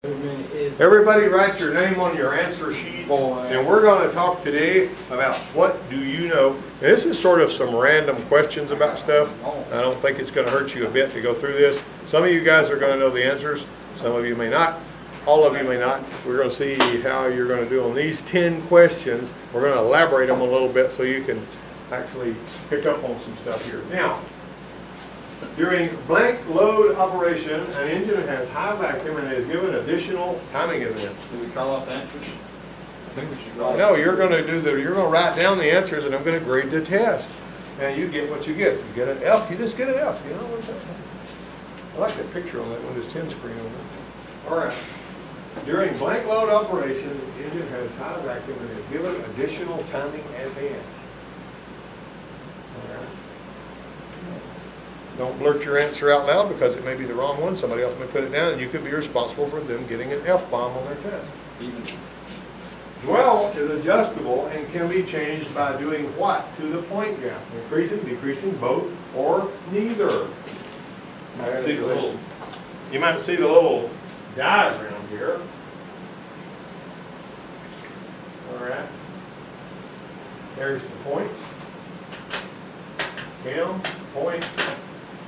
Everybody write your name on your answer sheet, and we're going to talk today about what do you know. And this is sort of some random questions about stuff. I don't think it's going to hurt you a bit to go through this. Some of you guys are going to know the answers. Some of you may not. All of you may not. We're going to see how you're going to do on these 10 questions. We're going to elaborate them a little bit so you can actually pick up on some stuff here. Now, during blank load operation, an engine has high vacuum and is given additional timing events. Do we call out the answers? I think we should call out. No, you're going to write down the answers, and I'm going to grade the test. And you get what you get. If you get an F, you just get an F. You know what's that? I like that picture on that Windows 10 screen over there. All right. During blank load operation, the engine has high vacuum and is given additional timing advance. All right. Don't blurt your answer out loud because it may be the wrong one. Somebody else may put it down, and you could be responsible for them getting an F-bomb on their test. Dwell is adjustable and can be changed by doing what to the point gap? Increasing, decreasing, both, or neither. You might see the little diagram here. All right. There's the points. Cam, points,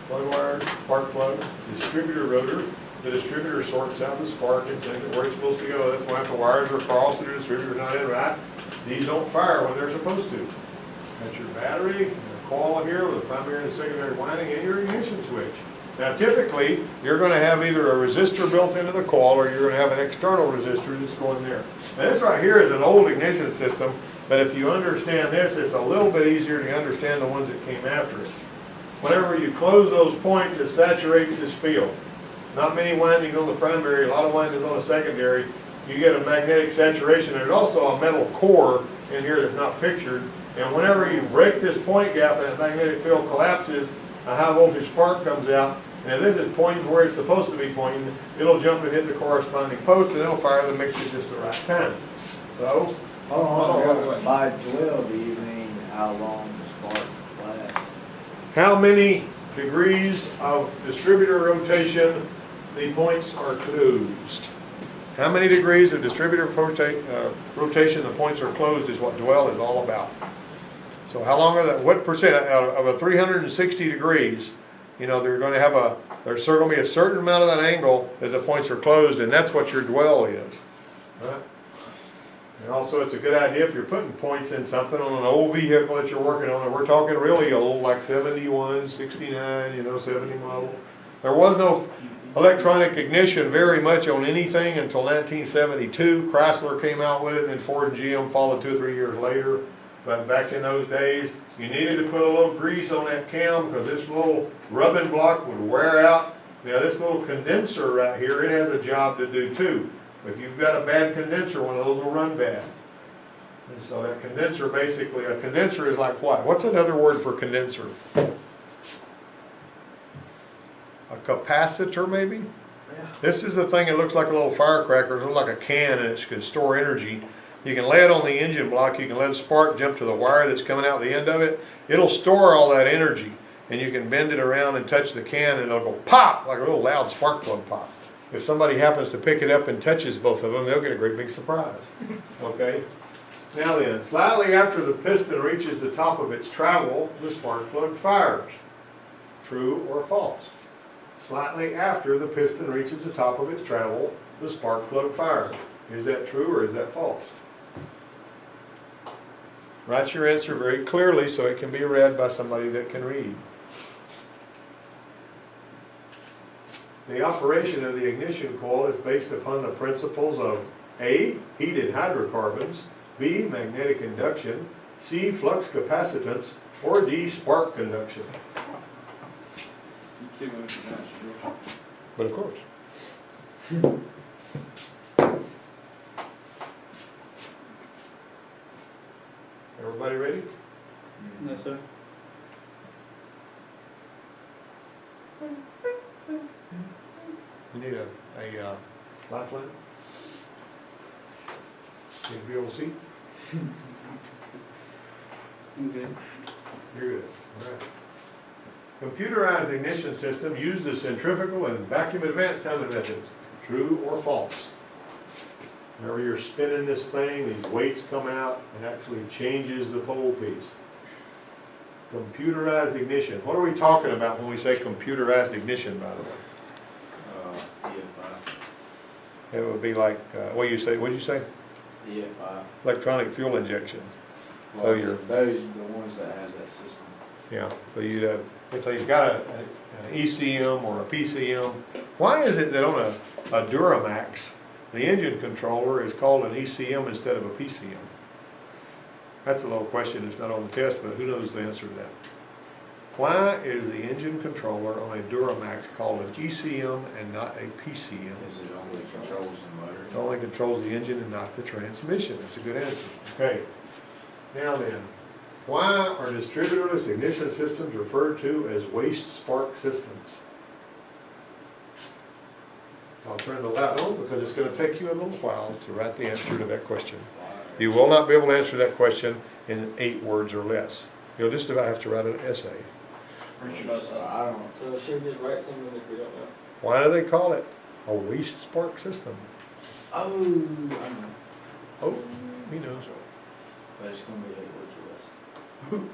plug wires, spark plugs, distributor rotor. The distributor sorts out the spark and sends it where it's supposed to go. That's why if the wires are crossed, the distributor's not in right. These don't fire when they're supposed to. That's your battery, and a coil here with a primary and secondary winding, and your ignition switch. Now typically, you're going to have either a resistor built into the coil or you're going to have an external resistor that's going there. Now this right here is an old ignition system, but if you understand this, it's a little bit easier to understand the ones that came after it. Whenever you close those points, it saturates this field. Not many windings on the primary, a lot of windings on the secondary. You get a magnetic saturation. There's also a metal core in here that's not pictured. And whenever you break this point gap and that magnetic field collapses, a high voltage spark comes out. And if this is pointing where it's supposed to be pointing, it'll jump and hit the corresponding post, and it'll fire the mixture just the right time. So, by 12, do you mean how long the spark lasts? How many degrees of distributor rotation the points are closed? How many degrees of distributor rotation the points are closed is what dwell is all about. So how long are that? What percent of a 360 degrees? You know, they're going to have there's going to be a certain amount of that angle that the points are closed, and that's what your dwell is. Right? And also, it's a good idea if you're putting points in something on an old vehicle that you're working on, and we're talking really old, like 71, 69, 70 model. There was no electronic ignition very much on anything until 1972. Chrysler came out with it, and then Ford and GM followed 2 or 3 years later. But back in those days, you needed to put a little grease on that cam because this little rubbing block would wear out. Now this little condenser right here, it has a job to do too. If you've got a bad condenser, one of those will run bad. And so that condenser, basically, a condenser is like what? What's another word for condenser? A capacitor, maybe? Yeah. This is the thing that looks like a little firecracker. It looks like a can, and it can store energy. You can lay it on the engine block. You can let a spark jump to the wire that's coming out the end of it. It'll store all that energy, and you can bend it around and touch the can, and it'll go pop, like a little loud spark plug pop. If somebody happens to pick it up and touches both of them, they'll get a great big surprise. Okay? Now then, slightly after the piston reaches the top of its travel, the spark plug fires. True or false? Slightly after the piston reaches the top of its travel, the spark plug fires. Is that true or is that false? Write your answer very clearly so it can be read by somebody that can read. The operation of the ignition coil is based upon the principles of A, heated hydrocarbons, B, magnetic induction, C, flux capacitance, or D, spark conduction. But of course. Everybody ready? No, sir. You need a lifeline? Need to be able to see? Okay. You're good. All right. Computerized ignition system uses centrifugal and vacuum advanced timing methods. True or false? Whenever you're spinning this thing, these weights come out and actually changes the pole piece. Computerized ignition. What are we talking about when we say computerized ignition, by the way? EFI. It would be like, what'd you say? EFI. Electronic fuel injection. Well, So you're- those are the ones that have that system. Yeah, so you'd have, if they've got an ECM or a PCM, why is it that on a Duramax, the engine controller is called an ECM instead of a PCM? That's a little question, it's not on the test, but who knows the answer to that? Why is the engine controller on a Duramax called an ECM and not a PCM? Because it only controls the motor. It only controls the engine and not the transmission. That's a good answer. Okay. Now then, why are distributorless ignition systems referred to as waste spark systems? I'll turn the light on because it's going to take you a little while to write the answer to that question. You will not be able to answer that question in 8 words or less. You'll just about have to write an essay. I don't know. So should we just write something if we don't know? Why do they call it a waste spark system? Oh, I know. Oh, he knows. But it's gonna be 8 words or less.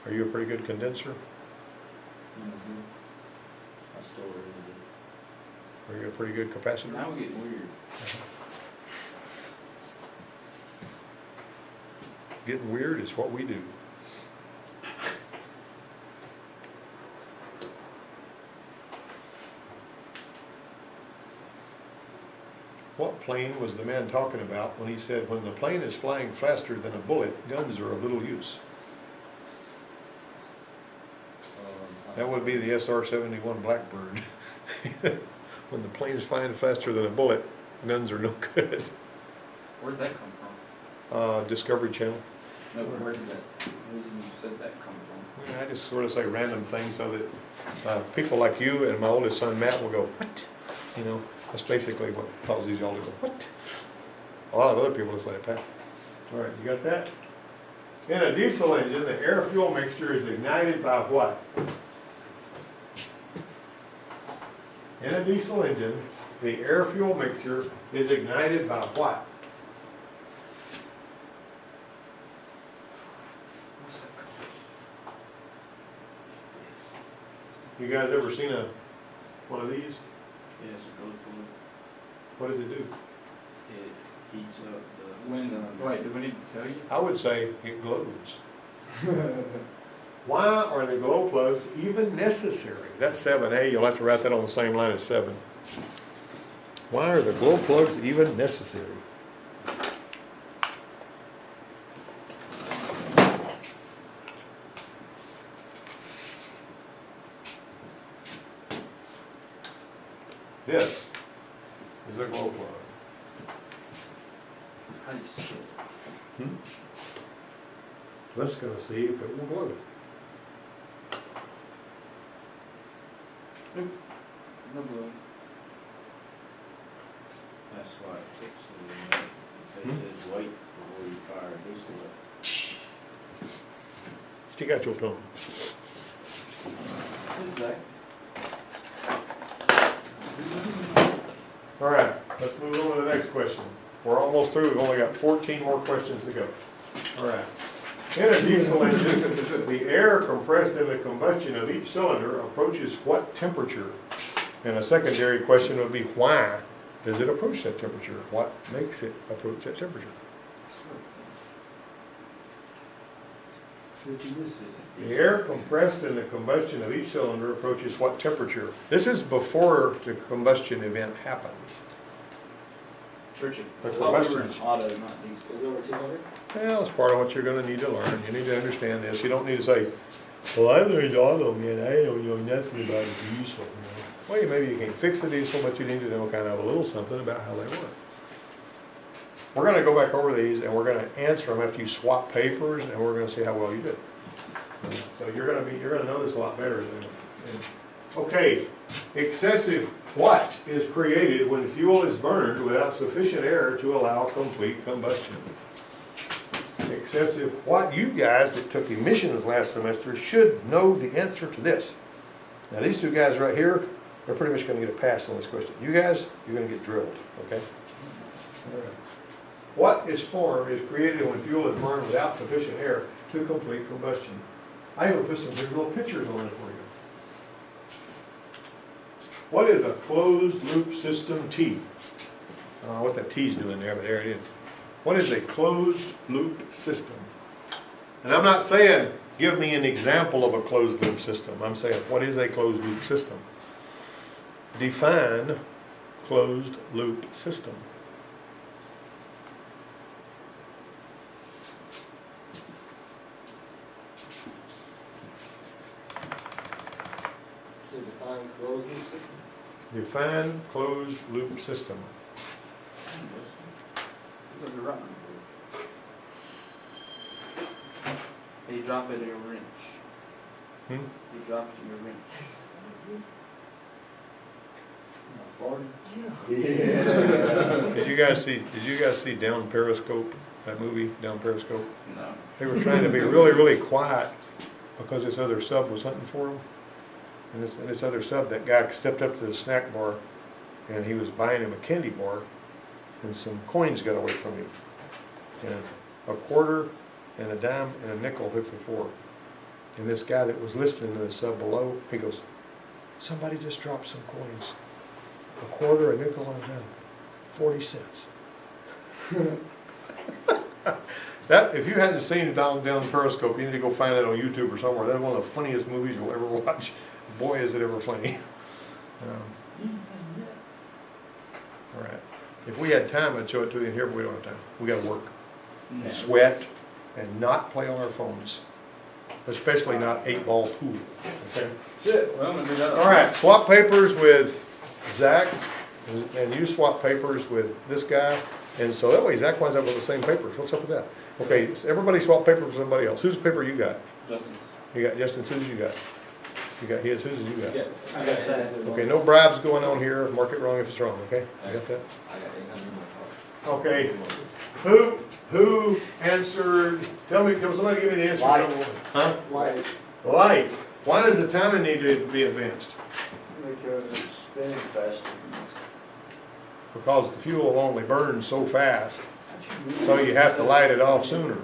Are you a pretty good condenser? Mm-hmm. I still really do. Are you a pretty good capacitor? Now we're getting weird. Getting weird is what we do. What plane was the man talking about when he said, when the plane is flying faster than a bullet, guns are of little use? That would be the SR-71 Blackbird. When the plane is flying faster than a bullet, guns are no good. Where'd that come from? Discovery Channel. No, but where did that reason you said that come from? I just sort of say random things so that people like you and my oldest son Matt will go, what? You know, that's basically what causes y'all to go, what? A lot of other people just let it pass. All right, you got that? In a diesel engine, the air-fuel mixture is ignited by what? In a diesel engine, the air-fuel mixture is ignited by what? What's that called? You guys ever seen one of these? Yeah, it's a good one. What does it do? It heats up the When, sun. wait, do we need to tell you? I would say it glows. Why are the glow plugs even necessary? That's 7A. You'll have to write that on the same line as 7. Why are the glow plugs even necessary? This is a glow plug. How do you see it? Let's go see if it will glow. No blue. That's why it kicks the remote. It says wait before you fire a diesel up. Stick out your tongue. What is that? All right, let's move on to the next question. We're almost through. We've only got 14 more questions to go. All right. In a diesel engine, the air compressed in the combustion of each cylinder approaches what temperature? And a secondary question would be, why does it approach that temperature? What makes it approach that temperature? The air compressed in the combustion of each cylinder approaches what temperature? This is before the combustion event happens. Richard, The I thought we were combustion. in auto, not diesel. Is it over 200? Well, it's part of what you're going to need to learn. You need to understand this. You don't need to say, well, I learned auto, man. I don't know nothing about a diesel. Well, maybe you can't fix the diesel, but you need to know kind of a little something about how they work. We're going to go back over these, and we're going to answer them after you swap papers, and we're going to see how well you did. So you're going to know this a lot better than. Okay, excessive what is created when fuel is burned without sufficient air to allow complete combustion? Excessive what? You guys that took emissions last semester should know the answer to this. Now these two guys right here, they're pretty much gonna get a pass on this question. You guys, you're gonna get drilled, okay? All right. What is formed is created when fuel is burned without sufficient air to complete combustion. I even put some big little pictures on it for you. What is a closed loop system T? I don't know what that T's doing there, but there it is. What is a closed loop system? And I'm not saying, give me an example of a closed loop system. I'm saying, what is a closed loop system? Define closed loop system. So define closed loop system? Define closed loop system. Look around. You drop it in a wrench. Hmm? You drop it in a wrench. Did you guys see Down Periscope, that movie, Down Periscope? No. They were trying to be really, really quiet because this other sub was hunting for them. And this other sub, that guy stepped up to the snack bar and he was buying him a candy bar and some coins got away from him. And a quarter and a dime and a nickel hit the floor. And this guy that was listening to the sub below, he goes, somebody just dropped some coins. A quarter, a nickel, and a dime. 40 cents. That, if you hadn't seen it down Periscope, you need to go find it on YouTube or somewhere. That's one of the funniest movies you'll ever watch. Boy, is it ever funny. All right. If we had time, I'd show it to you here, but we don't have time. We got to work, Yeah. sweat, and not play on our phones, especially not 8-ball pool. Okay. Well, I'm gonna do that. All right. Swap papers with Zach, and you swap papers with this guy, and so that way Zach winds up with the same papers. What's up with that? Okay. So everybody swap papers with somebody else. Whose paper you got? Justin's. You got Justin's. Whose you got? You got his. Whose you got? Yeah, I got that. Okay, no bribes going on here. Mark it wrong if it's wrong, okay? You got that? I got 800 in my car. Okay. Who answered, can somebody give me the answer? Light. Huh? Light. Light. Why does the timing need to be advanced? Because it's spinning faster. Because the fuel only burns so fast, so you have to light it off sooner,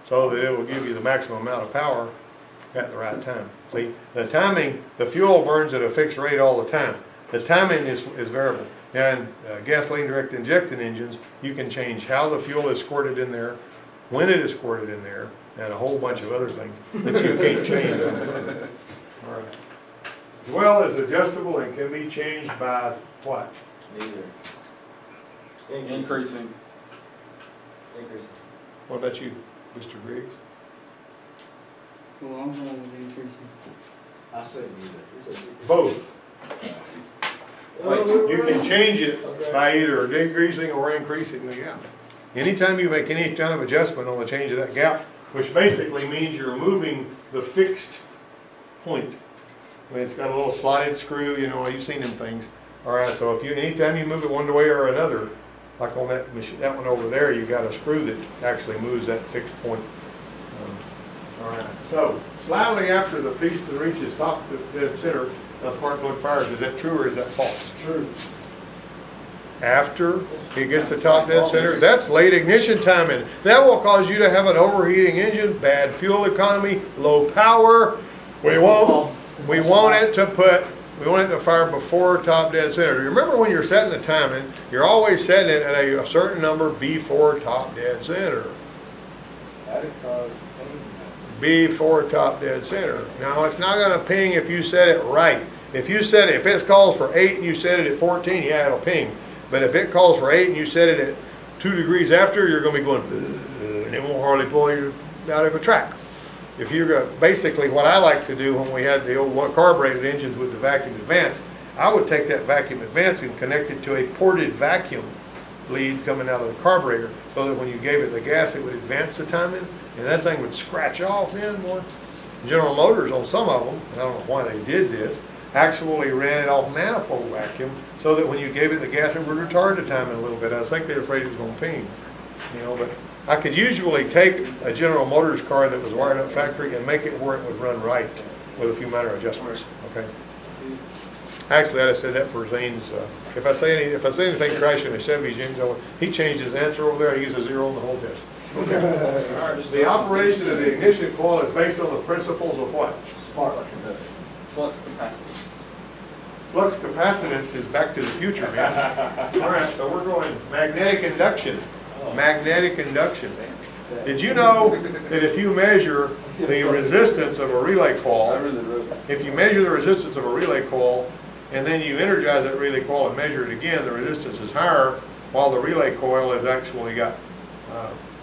so that it will give you the maximum amount of power at the right time. See, the timing, the fuel burns at a fixed rate all the time. The timing is variable. Now in gasoline direct injecting engines, you can change how the fuel is squirted in there, when it is squirted in there, and a whole bunch of other things that you can't change. All right. Well, is adjustable and can be changed by what? Neither. Increasing. Increasing. What about you, Mr. Griggs? Well, I'm going with increasing. I said neither. He said neither. Both. Wait, You can change it by either decreasing or increasing the gap. Anytime you make any kind of adjustment on the change of that gap, which basically means you're moving the fixed point. I mean, it's got a little slotted screw, you know, you've seen them things. All right, so if you, anytime you move it one way or another, like on that machine, that one over there, you got a screw that actually moves that fixed point. All right, so slightly after the piece that reaches top dead center of the spark plug fires, is that true or is that false? True. After it gets to top dead center, that's late ignition timing. That will cause you to have an overheating engine, bad fuel economy, low power. We want it to fire before top dead center. Remember when you're setting the timing, you're always setting it at a certain number before top dead center. That'd cause pain. Before top dead center. Now it's not going to ping if you set it right. If you set it, if it calls for 8 and you set it at 14, yeah, it'll ping. But if it calls for 8 and you set it at 2 degrees after, you're going to be going, and it won't hardly pull you out of a track. If you're going, basically what I like to do when we had the old carbureted engines with the vacuum advance, I would take that vacuum advance and connect it to a ported vacuum lead coming out of the carburetor, so that when you gave it the gas, it would advance the timing, and that thing would scratch off then, boy. General Motors on some of them, I don't know why they did this, actually ran it off manifold vacuum, so that when you gave it the gas, it would retard the timing a little bit. I think they were afraid it was going to ping, you know, but I could usually take a General Motors car that was wired up factory and make it where it would run right with a few minor adjustments, okay? Actually, I'd have said that for Zane's, if I say anything crashing a Chevy's engine, he changed his answer over there, he used a 0 on the whole test. The operation of the ignition coil is based on the principles of what? Smart conductor. Flux capacitance. Flux capacitance is back to the future, man. All right, so we're going magnetic induction. Magnetic induction. Did you know that if you measure the resistance of a relay I coil, really wrote that. if you measure the resistance of a relay coil, and then you energize that relay coil and measure it again, the resistance is higher, while the relay coil has actually got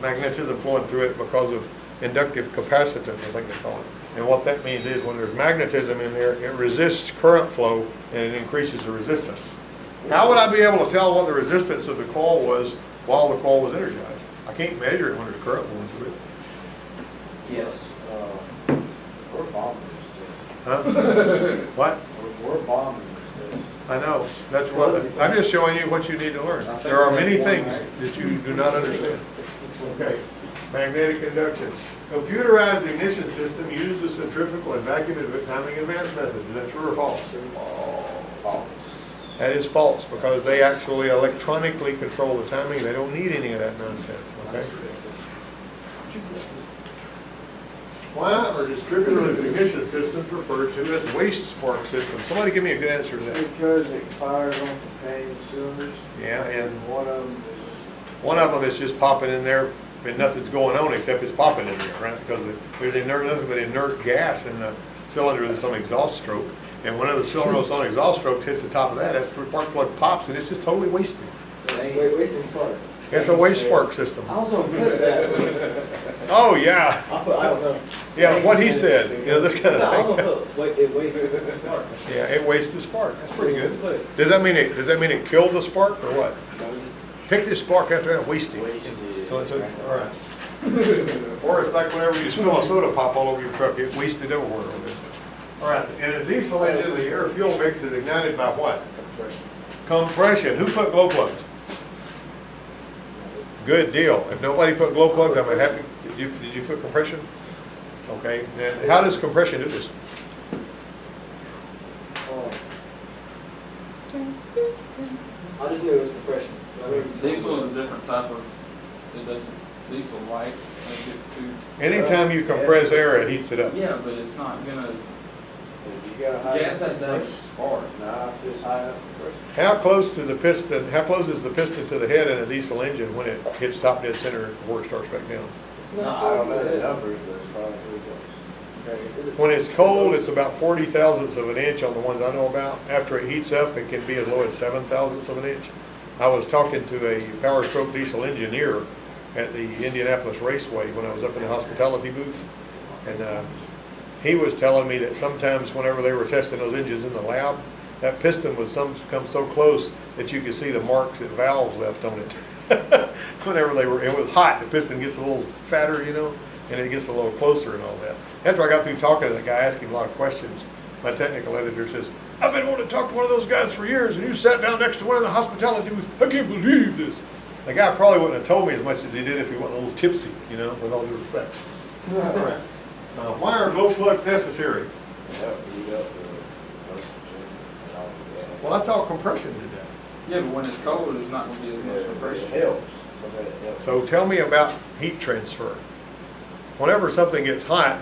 magnetism flowing through it because of inductive capacitance, I think they call it. And what that means is when there's magnetism in there, it resists current flow and it increases the resistance. How would I be able to tell what the resistance of the coil was while the coil was energized? I can't measure it when there's current flowing through it. Yes. We're bombing this Huh? What? test. We're bombing this test. I know, that's what, I'm just showing you what you need to learn. There are many things that you do not understand. Okay, magnetic induction. Computerized ignition system uses the centrifugal and vacuum timing advanced methods. Is that true or false? False. That is false because they actually electronically control the timing. They don't need any of that nonsense, okay? Why are distributorless ignition systems referred to as waste spark systems? Somebody give me a good answer to that. Because it fires on companion cylinders. Yeah, and One of them is just. one of them is just popping in there and nothing's going on except it's popping in there, right? Because there's nothing but inert gas in the cylinder that's on exhaust stroke. And whenever the cylinder that's on exhaust strokes hits the top of that, that spark plug pops and it's just totally wasted. Wait, wasting spark. It's a waste spark system. I was gonna put it that way. Oh, yeah. I don't know. Yeah, what he said, you know, this kind No, I was of gonna thing. put, wait, it wastes spark. Yeah, it wastes the spark. That's pretty good. Put it. Does that mean it killed the spark or what? No, just Pick this spark after that, waste it. Wasted. So it's all right. Or it's like whenever you spill a soda pop all over your truck, it wasted everywhere. All right, in a diesel engine, the air fuel mix is ignited by what? Compression. Who put glow plugs? Good deal. If nobody put glow plugs, I'm happy. Did you put compression? Okay. And how does compression do this? I just knew it was compression. So I knew you told me. Diesel is a different type of, it doesn't, diesel lights, it gets too, Anytime you compress air, it heats it up. yeah, but it's not gonna, If you got a high gas has to have a compression, spark. nah, if it's high enough compression. How close is the piston to the head in a diesel engine when it hits top dead center before it starts back down? No, I don't know the numbers, but it's probably pretty close. Okay, is it? When it's cold, it's about 40 thousandths of an inch on the ones I know about. After it heats up, it can be as low as 7 thousandths of an inch. I was talking to a Power Stroke diesel engineer at the Indianapolis Raceway when I was up in the hospitality booth. And he was telling me that sometimes whenever they were testing those engines in the lab, that piston would come so close that you could see the marks that valves left on it. Whenever it was hot, the piston gets a little fatter, you know, and it gets a little closer and all that. After I got through talking to the guy, asking him a lot of questions, my technical editor says, I've been wanting to talk to one of those guys for years, and you sat down next to one of the hospitality booths. I can't believe this. The guy probably wouldn't have told me as much as he did if he wasn't a little tipsy, you know, with all due respect. All right. Why are glow plugs necessary? That would heat up the motion and all of that. Well, I thought compression did that. Yeah, but when it's cold, there's not gonna be as much It compression. helps. So that it helps. So tell me about heat transfer. Whenever something gets hot,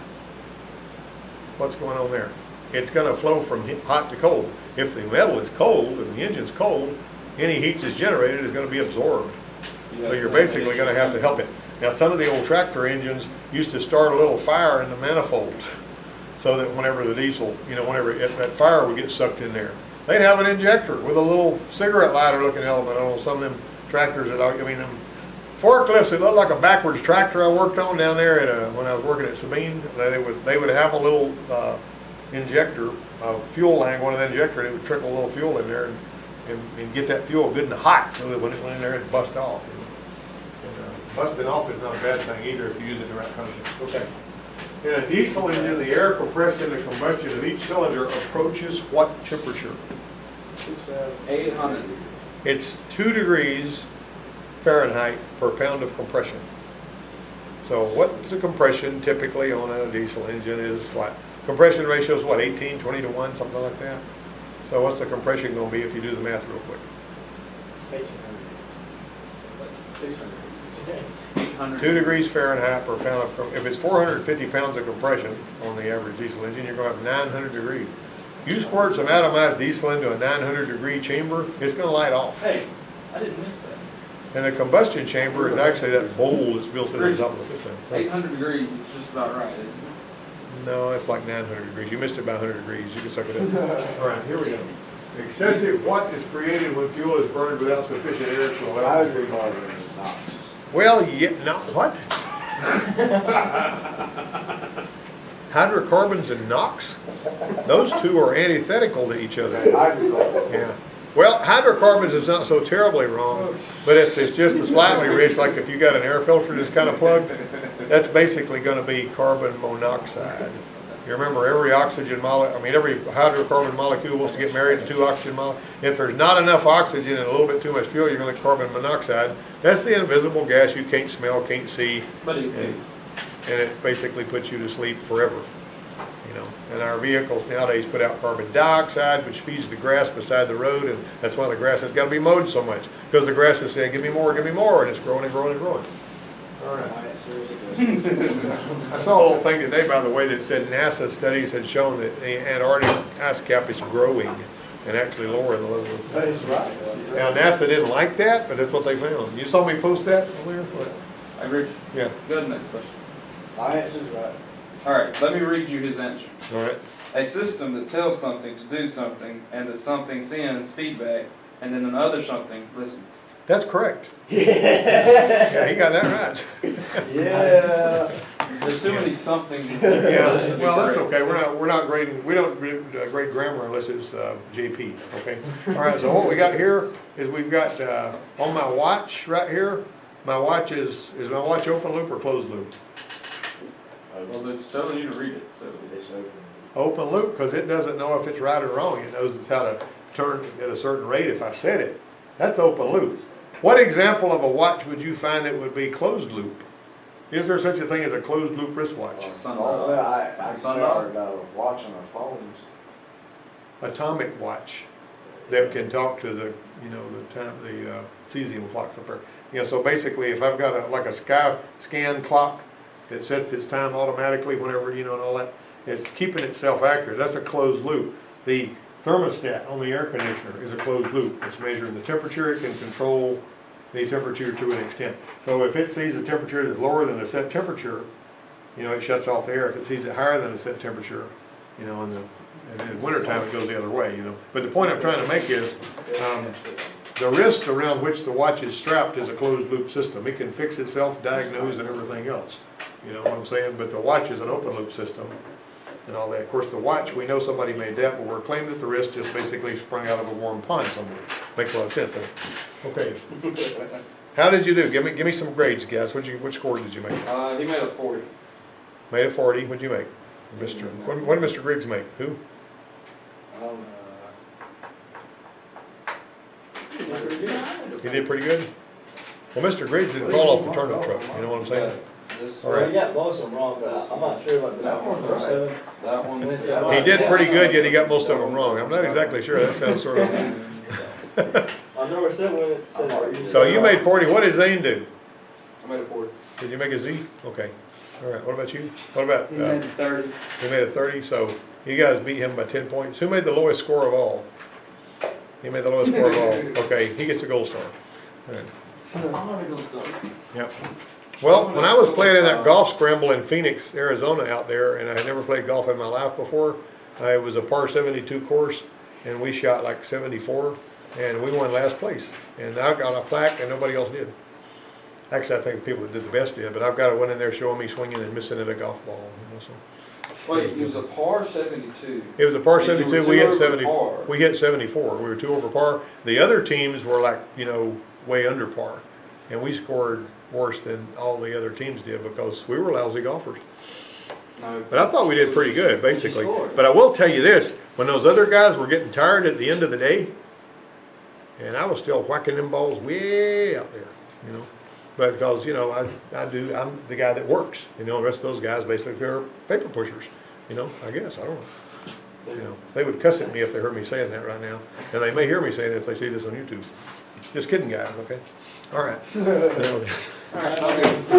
what's going on there? It's going to flow from hot to cold. If the metal is cold and the engine's cold, any heat that's generated is going to be absorbed. So you're basically going to have to help it. Now, some of the old tractor engines used to start a little fire in the manifold so that whenever the diesel, you know, whenever that fire would get sucked in there, they'd have an injector with a little cigarette lighter looking element on some of them tractors that, I mean, them forklifts that looked like a backwards tractor I worked on down there at when I was working at Sabine. They would have a little injector, a fuel line, one of the injector, and it would trickle a little fuel in there and get that fuel good and hot so that when it went in there it'd bust off. And busting off is not a bad thing either if you use it in the right context. Okay. In a diesel engine, the air compressed into combustion of each cylinder approaches what temperature? 800. It's 2 degrees Fahrenheit per pound of compression. So what's the compression typically on a diesel engine is what? Compression ratio is what, 18, 20 to 1, something like that? So what's the compression gonna be if you do the math real quick? 800. 2 degrees Fahrenheit per pound of, if it's 450 pounds of compression on the average diesel engine, you're gonna have 900 degrees. You squirt some atomized diesel into a 900 degree chamber, it's gonna light off. Hey, I didn't miss that. And the combustion chamber is actually that bowl that's built into the top of the piston. 800 degrees is just about right, isn't it? No, it's like 900 degrees. You missed it by 100 degrees. You can suck it up. All right, here we go. Excessive what is created when fuel is burned without sufficient air to allow. Hydrocarbon is NOx. Well, yeah, no, what? Hydrocarbons and NOx? Those two are antithetical to each other. Hydrocarbon. Yeah. Well, hydrocarbons is not so terribly wrong, but if it's just a slightly rich, like if you got an air filter that's kind of plugged, that's basically going to be carbon monoxide. You remember every oxygen every hydrocarbon molecule wants to get married to 2 oxygen molecules. If there's not enough oxygen and a little bit too much fuel, you're going to get carbon monoxide. That's the invisible gas you can't smell, can't see, But it, and it basically puts you to sleep forever. You know, and our vehicles nowadays put out carbon dioxide, which feeds the grass beside the road, and that's why the grass has got to be mowed so much, because the grass is saying, give me more, and it's growing and growing and growing. All right. I saw a little thing today, by the way, that said NASA studies had shown that the Antarctic ice cap is growing and actually lowering the level. That's right. Now, NASA didn't like that, but that's what they found. You saw me post that earlier? hey, Rich, Yeah. go to the next question. My answer's right. All right, let me read you his answer. All right. A system that tells something to do something, and that something sends feedback, and then another something listens. That's correct. Yeah, he got that right. Yeah. There's too many somethings. Yeah, well, that's okay. We're not grading, we don't grade grammar unless it's JP, okay? All right, so what we got here is we've got, on my watch right here, my watch is my watch open loop or closed loop? Well, it's telling you to read it, so. It's open. Open loop, because it doesn't know if it's right or wrong. It knows it's how to turn at a certain rate if I set it. That's open loop. What example of a watch would you find that would be closed loop? Is there such a thing as a closed loop wristwatch? Oh, well, I started watching our phones. Atomic watch that can talk to the, you know, the time, the cesium clocks up there. You know, so basically if I've got like a sky scan clock that sets its time automatically whenever, you know, and all that, it's keeping itself accurate. That's a closed loop. The thermostat on the air conditioner is a closed loop. It's measuring the temperature. It can control the temperature to an extent. So if it sees a temperature that's lower than the set temperature, you know, it shuts off the air. If it sees it higher than the set temperature, you know, in wintertime it goes the other way, you know. But the point I'm trying to make is the wrist around which the watch is strapped is a closed loop system. It can fix itself, diagnose, and everything else. You know what I'm saying? But the watch is an open loop system and all that. Of course, the watch, we know somebody made that, but we're claiming that the wrist just basically sprung out of a warm pond somewhere. Makes a lot of sense, doesn't it? Okay. How did you do? Give me some grades, guys. Which score did you make? He made a 40. Made a 40. What'd you make? What did Mr. Griggs make? Who? He did pretty good? Well, Mr. Griggs didn't fall off the turnip truck, you know what I'm saying? This, All Well, right. he got most of them wrong, but I'm not sure about this That one's number right. 7. that one. He did pretty good, yet he got most of them wrong. I'm not exactly sure. That sounds sort of... On number 7, when it said. So you made 40. What did Zane do? I made a 40. Did you make a Z? Okay. All right. What about you? What about... He made a 30. He made a 30, so you guys beat him by 10 points. Who made the lowest score of all? He made the lowest score of all. Okay, he gets a gold star. All right. I'm gonna go start. Yep. Well, when I was playing in that golf scramble in Phoenix, Arizona out there, and I had never played golf in my life before, it was a par 72 course, and we shot like 74, and we won last place. And I got a plaque, and nobody else did. Actually, I think the people that did the best did, but I've got one in there showing me swinging and missing at a golf ball. You know, so. Wait, it was a par 72. It was a par And you were 72. We two hit over 70. par. We hit 74. We were 2 over par. The other teams were like, you know, way under par, and we scored worse than all the other teams did because we were lousy golfers. No, But I thought we did pretty good, basically. scored? But I will tell you this: when those other guys were getting tired at the end of the day, and I was still whacking them balls way out there, you know. But because, you know, I'm the guy that works. You know, the rest of those guys basically are paper pushers. You know, I guess, I don't know. You know, they would cuss at me if they heard me saying that right now, and they may hear me saying it if they see this on YouTube. Just kidding, guys, okay? All right. Now, Alright, okay.